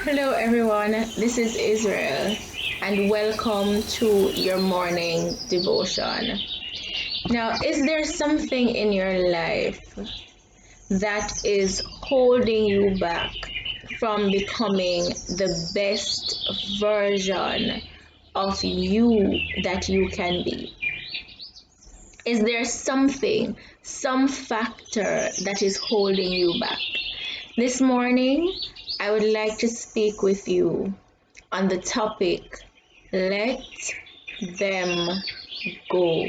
Hello, everyone. This is Israel, and welcome to your morning devotion. Now, is there something in your life that is holding you back from becoming the best version of you that you can be? Is there something, some factor that is holding you back? This morning, I would like to speak with you on the topic, let them go.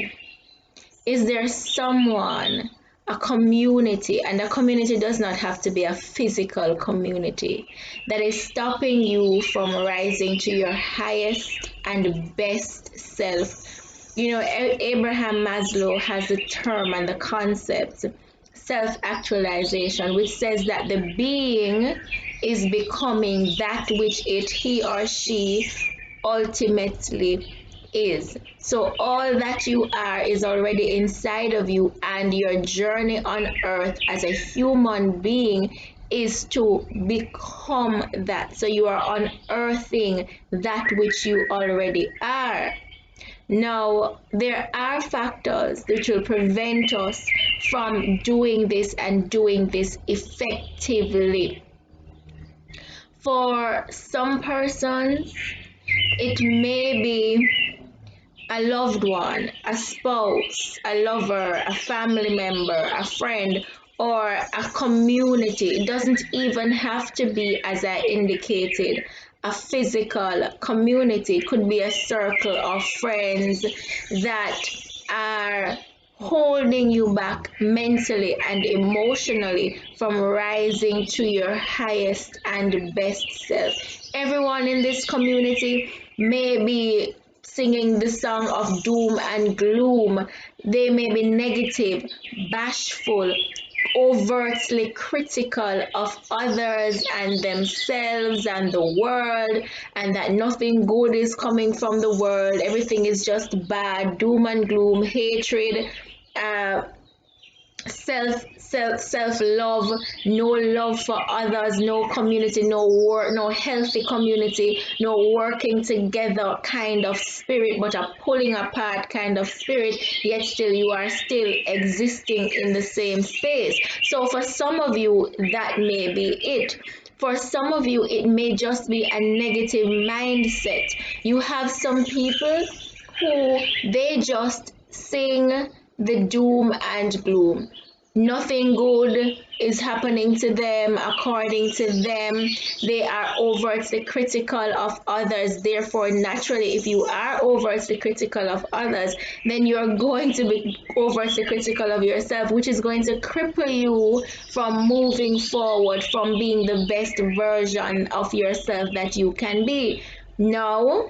Is there someone, a community, and a community does not have to be a physical community, that is stopping you from rising to your highest and best self? You know, Abraham Maslow has the term and the concept self-actualization, which says that the being is becoming that which he or she ultimately is. So all that you are is already inside of you, and your journey on earth as a human being is to become that. So you are unearthing that which you already are. Now, there are factors which will prevent us from doing this and doing this effectively. For some persons, it may be a loved one, a spouse, a lover, a family member, a friend, or a community. It doesn't even have to be, as I indicated, a physical community. It could be a circle of friends that are holding you back mentally and emotionally from rising to your highest and best self. Everyone in this community may be singing the song of doom and gloom. They may be negative, bashful, overtly critical of others and themselves and the world, and that nothing good is coming from the world. Everything is just bad, doom and gloom, hatred, uh, self love, no love for others, no community, no work, no healthy community, no working together kind of spirit, but a pulling apart kind of spirit, yet still you are still existing in the same space. So for some of you, that may be it. For some of you, it may just be a negative mindset. You have some people who they just sing the doom and gloom. Nothing good is happening to them according to them. They are overtly critical of others. Therefore, naturally, if you are overtly critical of others, then you're going to be overtly critical of yourself, which is going to cripple you from moving forward, from being the best version of yourself that you can be. Now,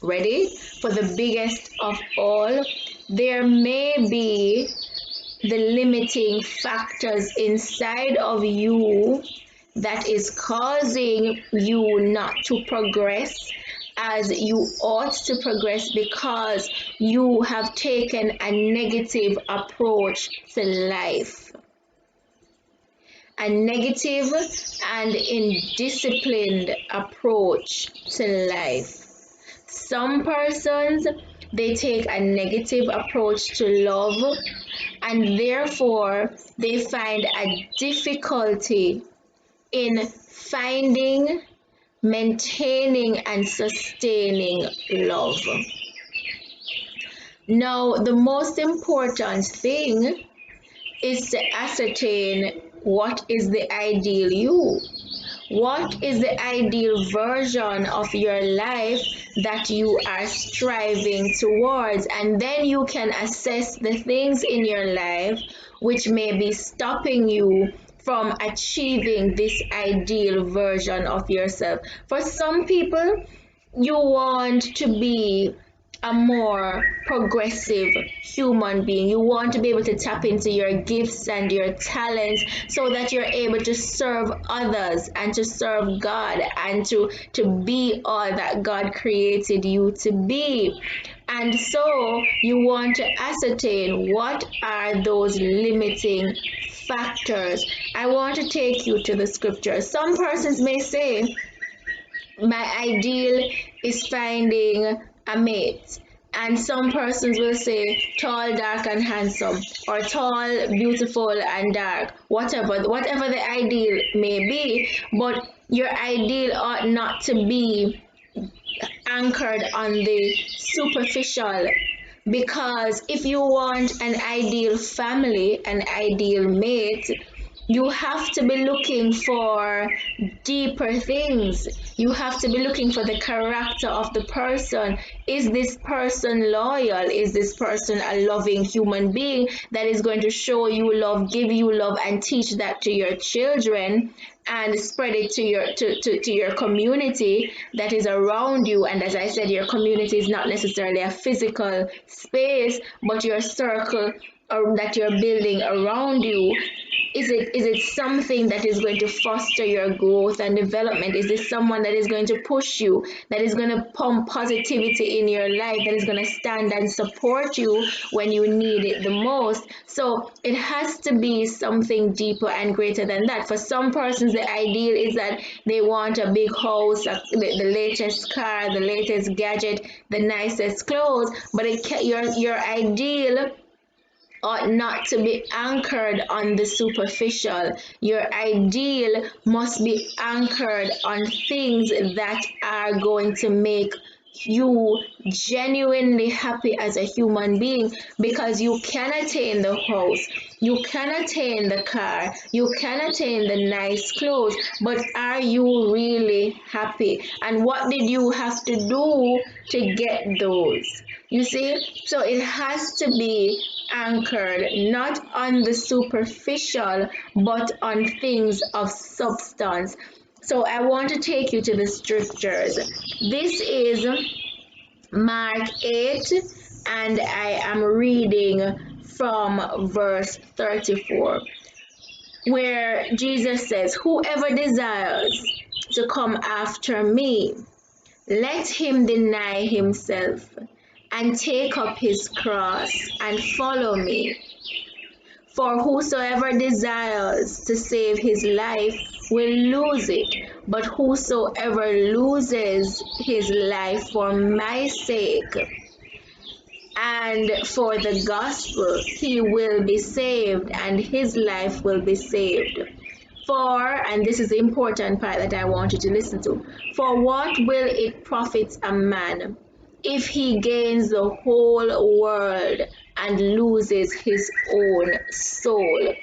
ready for the biggest of all? There may be the limiting factors inside of you that is causing you not to progress as you ought to progress, because you have taken a negative approach to life, a negative and indisciplined approach to life. Some persons, they take a negative approach to love, and therefore they find a difficulty in finding, maintaining, and sustaining love. Now, the most important thing is to ascertain what is the ideal you. What is the ideal version of your life that you are striving towards? And then you can assess the things in your life which may be stopping you from achieving this ideal version of yourself. For some people, you want to be a more progressive human being. You want to be able to tap into your gifts and your talents so that you're able to serve others and to serve God and to be all that God created you to be. And so you want to ascertain what are those limiting factors, I want to take you to the scripture. Some persons may say, my ideal is finding a mate. And some persons will say tall, dark, and handsome, or tall, beautiful, and dark, whatever the ideal may be. But your ideal ought not to be anchored on the superficial, because if you want an ideal family, an ideal mate, you have to be looking for deeper things. You have to be looking for the character of the person. Is this person loyal? Is this person a loving human being that is going to show you love, give you love, and teach that to your children and spread it to your community that is around you? And as I said, your community is not necessarily a physical space, but your circle that you're building around you. Is it something that is going to foster your growth and development? Is this someone that is going to push you, that is going to pump positivity in your life, that is going to stand and support you when you need it the most? So it has to be something deeper and greater than that. For some persons, the ideal is that they want a big house, the latest car, the latest gadget, the nicest clothes, but your ideal ought not to be anchored on the superficial. Your ideal must be anchored on things that are going to make you genuinely happy as a human being, because you can attain the house, you can attain the car, you can attain the nice clothes, but are you really happy? And what did you have to do to get those? You see, so it has to be anchored not on the superficial but on things of substance. So I want to take you to the scriptures. This is Mark 8, and I am reading from verse 34, where Jesus says, whoever desires to come after me, let him deny himself and take up his cross and follow me. For whosoever desires to save his life will lose it, but whosoever loses his life for my sake and for the gospel, he will be saved, and his life will be saved. For, and this is the important part that I want you to listen to, for what will it profit a man if he gains the whole world and loses his own soul?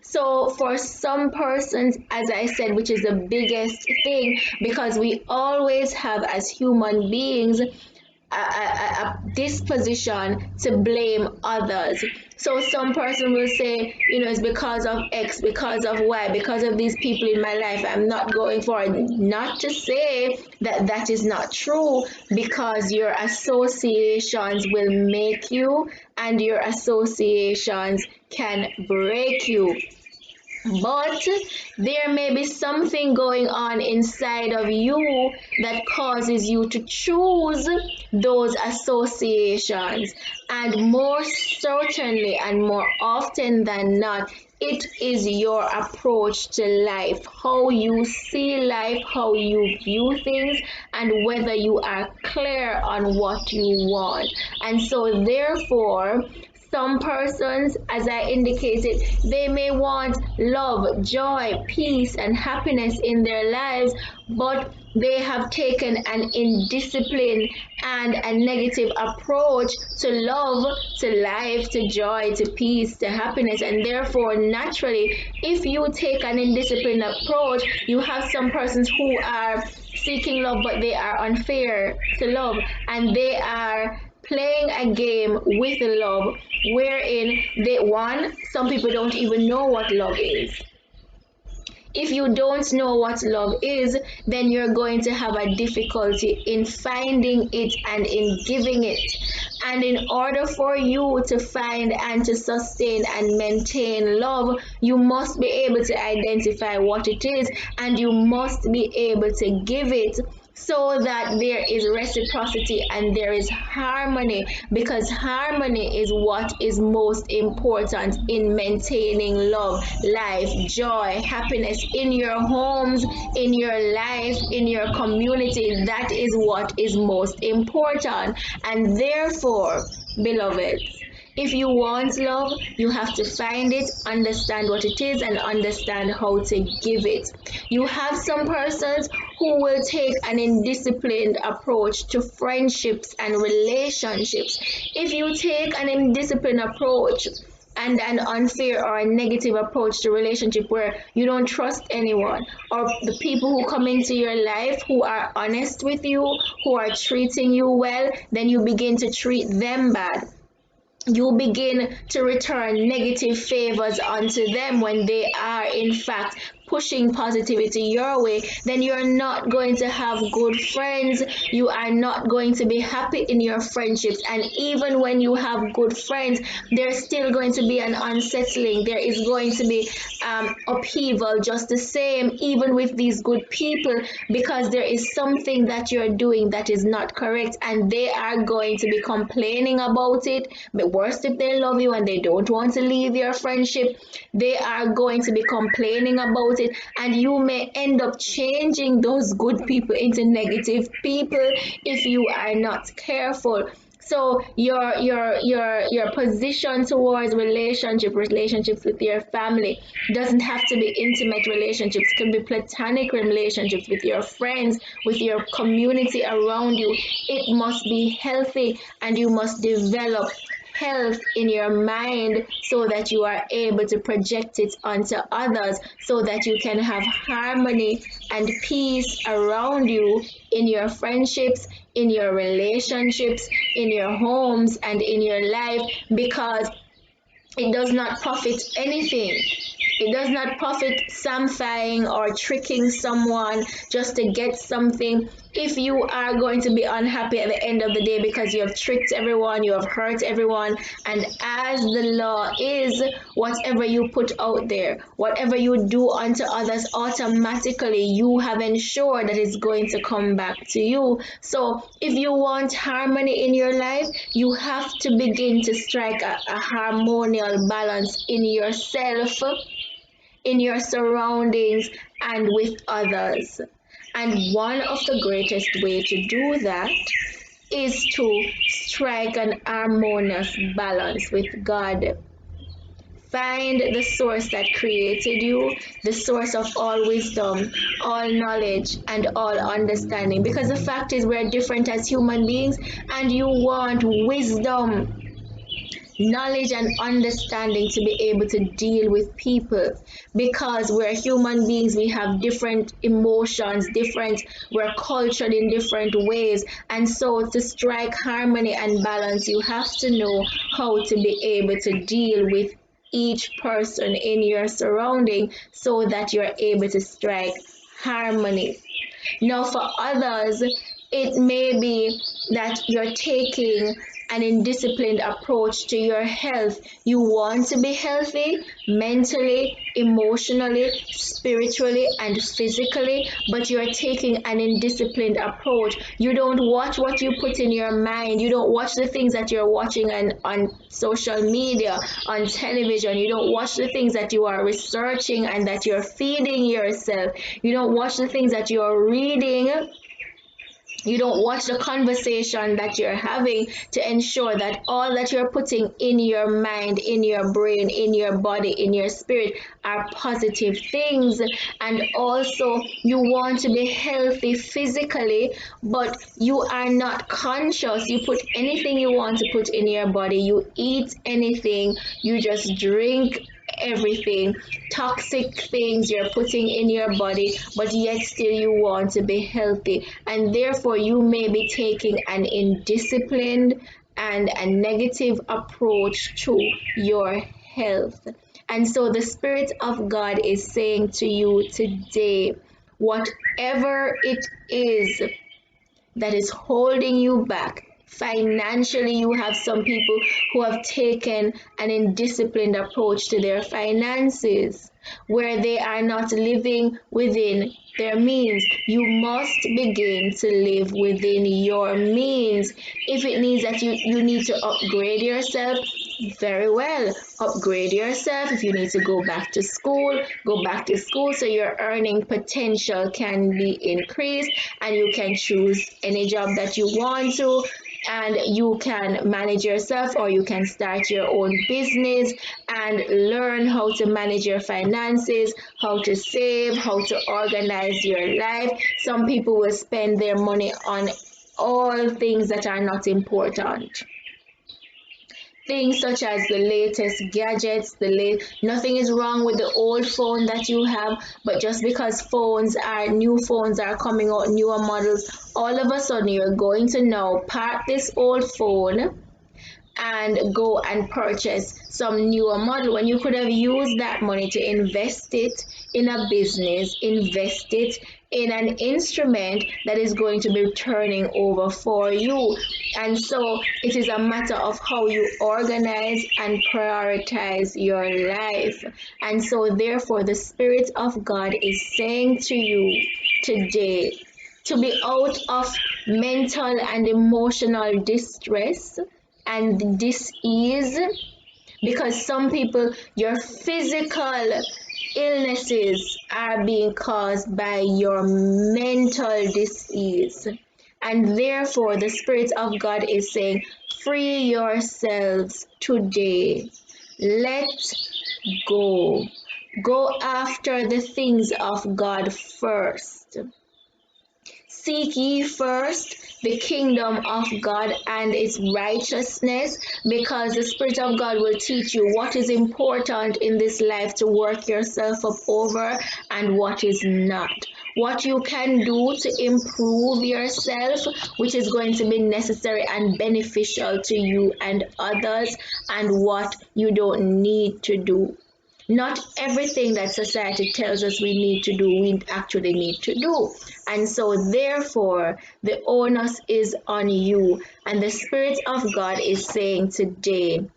So for some persons, as I said, which is the biggest thing, because we always have as human beings a disposition to blame others. So some person will say, it's because of X, because of Y, because of these people in my life, I'm not going forward. Not to say that that is not true, because your associations will make you and your associations can break you. But there may be something going on inside of you that causes you to choose those associations. And more certainly and more often than not, it is your approach to life, how you see life, how you view things, and whether you are clear on what you want. And so therefore, some persons, as I indicated, they may want love, joy, peace, and happiness in their lives, but they have taken an indisciplined and a negative approach to love, to life, to joy, to peace, to happiness. And therefore, naturally, if you take an indisciplined approach, you have some persons who are seeking love, but they are unfair to love, and they are playing a game with love wherein some people don't even know what love is. If you don't know what love is, then you're going to have a difficulty in finding it and in giving it. And in order for you to find and to sustain and maintain love, you must be able to identify what it is, and you must be able to give it. so that there is reciprocity and there is harmony, because harmony is what is most important in maintaining love, life, joy, happiness in your homes, in your life, in your community. That is what is most important. And therefore, beloved, if you want love, you have to find it, understand what it is, and understand how to give it. You have some persons who will take an indisciplined approach to friendships and relationships. If you take an indisciplined approach and an unfair or a negative approach to relationship where you don't trust anyone, or the people who come into your life who are honest with you, who are treating you well, then you begin to treat them bad. You begin to return negative favors onto them when they are in fact pushing positivity your way. Then you're not going to have good friends, you are not going to be happy in your friendships, and even when you have good friends, there's still going to be an unsettling, there is going to be upheaval just the same, even with these good people, because there is something that you're doing that is not correct, and they are going to be complaining about it. But worst, if they love you and they don't want to leave your friendship, they are going to be complaining about it, and you may end up changing those good people into negative people if you are not careful. So your position towards relationships with your family doesn't have to be intimate relationships, it can be platonic relationships with your friends, with your community around you. It must be healthy, and you must develop health in your mind so that you are able to project it onto others, so that you can have harmony and peace around you in your friendships, in your relationships, in your homes, and in your life, because it does not profit anything. It does not profit samifying or tricking someone just to get something. If you are going to be unhappy at the end of the day because you have tricked everyone, you have hurt everyone, and as the law is, whatever you put out there, whatever you do unto others, automatically you have ensured that it's going to come back to you. So if you want harmony in your life, you have to begin to strike a harmonious balance in yourself, in your surroundings, and with others. And one of the greatest way to do that is to strike an harmonious balance with God. Find the source that created you, the source of all wisdom, all knowledge, and all understanding. Because the fact is, we're different as human beings, and you want wisdom, knowledge, and understanding to be able to deal with people, because we're human beings, we have different emotions, different, we're cultured in different ways, and so to strike harmony and balance, you have to know how to be able to deal with each person in your surrounding so that you're able to strike harmony. Now, for others, it may be that you're taking an indisciplined approach to your health. You want to be healthy mentally, emotionally, spiritually, and physically, but you're taking an indisciplined approach. You don't watch what you put in your mind. You don't watch the things that you're watching on social media, on television. You don't watch the things that you are researching and that you're feeding yourself. You don't watch the things that you're reading. You don't watch the conversation that you're having to ensure that all that you're putting in your mind, in your brain, in your body, in your spirit are positive things. And also, you want to be healthy physically, but you are not conscious. You put anything you want to put in your body, you eat anything, you just drink everything, toxic things you're putting in your body, but yet still you want to be healthy, and therefore you may be taking an indisciplined and a negative approach to your health. And so the Spirit of God is saying to you today, whatever it is that is holding you back. Financially, you have some people who have taken an indisciplined approach to their finances. where they are not living within their means. You must begin to live within your means. If it means that you need to upgrade yourself, very well, upgrade yourself. If you need to go back to school, go back to school so your earning potential can be increased and you can choose any job that you want to, and you can manage yourself, or you can start your own business and learn how to manage your finances, how to save, how to organize your life. Some people will spend their money on all things that are not important. Things such as the latest gadgets, nothing is wrong with the old phone that you have, but just because new phones are coming out, newer models, all of a sudden you're going to now park this old phone and go and purchase some newer model when you could have used that money to invest it in a business, invest it in an instrument that is going to be turning over for you. And so it is a matter of how you organize and prioritize your life. And so therefore the Spirit of God is saying to you today to be out of mental and emotional distress and dis-ease, because some people, your physical illnesses are being caused by your mental dis-ease, and therefore the Spirit of God is saying, free yourselves today. Let go. Go after the things of God first. Seek ye first the kingdom of God and its righteousness, because the Spirit of God will teach you what is important in this life to work yourself up over and what is not. What you can do to improve yourself, which is going to be necessary and beneficial to you and others, and what you don't need to do. Not everything that society tells us we need to do, we actually need to do. And so, therefore, the onus is on you. And the Spirit of God is saying today,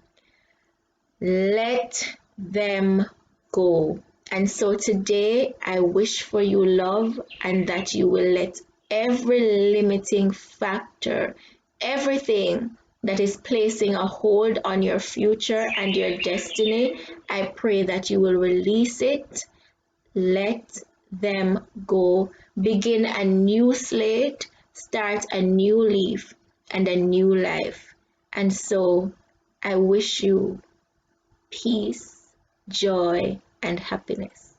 let them go. And so, today, I wish for you love, and that you will let every limiting factor, everything that is placing a hold on your future and your destiny, I pray that you will release it. Let them go. Begin a new slate, start a new leaf and a new life. And so I wish you peace, joy, and happiness.